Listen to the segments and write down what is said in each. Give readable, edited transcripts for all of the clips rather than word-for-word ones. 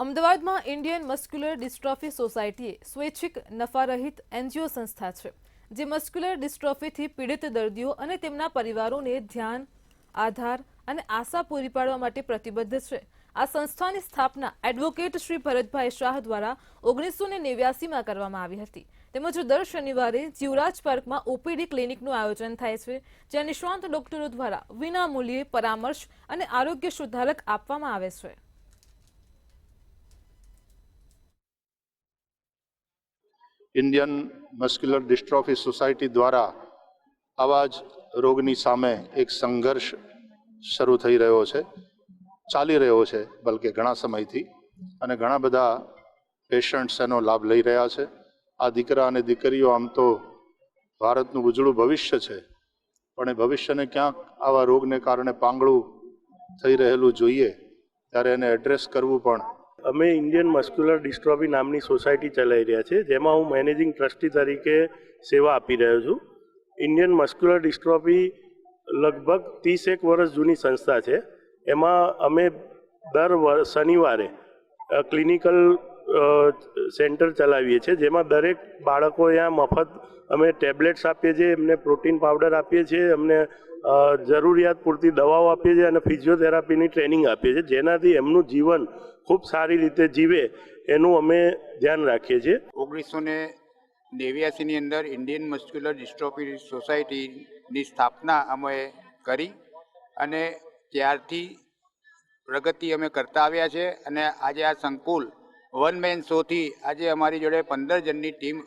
અમદાવાદમાં Indian muscular dystrophy સોસાયટીએ સ્વૈચ્છિક નફારહિત NGO સંસ્થા છે, જે મસ્ક્યુલર ડિસ્ટ્રોફીથી પીડિત દર્દીઓ અને તેમના પરિવારોને ધ્યાન, આધાર અને આશા પૂરી પાડવા માટે પ્રતિબદ્ધ છે. આ સંસ્થાની સ્થાપના એડવોકેટ શ્રી ભરતભાઈ શાહ દ્વારા 1989માં કરવામાં આવી હતી. તેમજ દર શનિવારે જીવરાજ પાર્કમાં ઓપીડી ક્લિનિકનું આયોજન થાય છે, જ્યાં નિષ્ણાંત ડોક્ટરો દ્વારા વિનામૂલ્યે પરામર્શ અને આરોગ્ય સુધારક આપવામાં આવે છે. ઇન્ડિયન મસ્ક્યુલર ડિસ્ટ્રોફી સોસાયટી દ્વારા આવા જ રોગની સામે એક સંઘર્ષ શરૂ થઈ રહ્યો છે, ચાલી રહ્યો છે બલકે ઘણા સમયથી, અને ઘણા બધા પેશન્ટ્સ એનો લાભ લઈ રહ્યા છે. આ દીકરા અને દીકરીઓ આમ તો ભારતનું ઉજળું ભવિષ્ય છે, પણ એ ભવિષ્યને ક્યાંક આવા રોગને કારણે પાંગળું થઈ રહેલું જોઈએ ત્યારે એને એડ્રેસ કરવું પણ. અમે ઇન્ડિયન મસ્ક્યુલર ડિસ્ટ્રોફી નામની સોસાયટી ચલાવી રહ્યા છે, જેમાં હું મેનેજિંગ ટ્રસ્ટી તરીકે સેવા આપી રહ્યો છું. ઇન્ડિયન મસ્ક્યુલર ડિસ્ટ્રોફી લગભગ 30 વર્ષ જૂની સંસ્થા છે. એમાં અમે દર શનિવારે ક્લિનિકલ સેન્ટર ચલાવીએ છીએ, જેમાં દરેક બાળકો અહીંયા મફત અમે ટેબ્લેટ્સ આપીએ છીએ, એમને પ્રોટીન પાવડર આપીએ છીએ, એમને જરૂરિયાત પૂરતી દવાઓ આપીએ છીએ અને ફિઝિયોથેરાપીની ટ્રેનિંગ આપીએ છીએ, જેનાથી એમનું જીવન ખૂબ સારી રીતે જીવે એનું અમે ધ્યાન રાખીએ છીએ. 1989ની અંદર ઇન્ડિયન મસ્ક્યુલર ડિસ્ટ્રોફી સોસાયટીની સ્થાપના અમે કરી અને ત્યારથી પ્રગતિ અમે કરતા આવ્યા છે. અને આજે આ સંકુલ વન મેન શોથી આજે અમારી જોડે 15 જણની ટીમ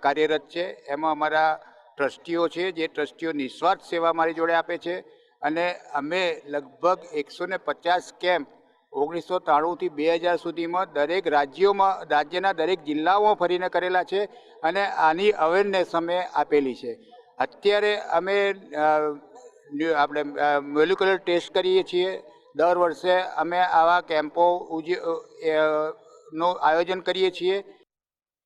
કાર્યરત છે. એમાં અમારા ટ્રસ્ટીઓ છે, જે ટ્રસ્ટીઓ નિસ્વાર્થ સેવા અમારી જોડે આપે છે. અને અમે લગભગ 150 કેમ્પ 1993થી 2000 સુધીમાં દરેક રાજ્યના દરેક જિલ્લાઓમાં ફરીને કરેલા છે અને આની અવેરનેસ અમે આપેલી છે. અત્યારે અમે આપણે મોલિક્યુલર ટેસ્ટ કરીએ છીએ. દર વર્ષે અમે આવા કેમ્પો નું આયોજન કરીએ છીએ.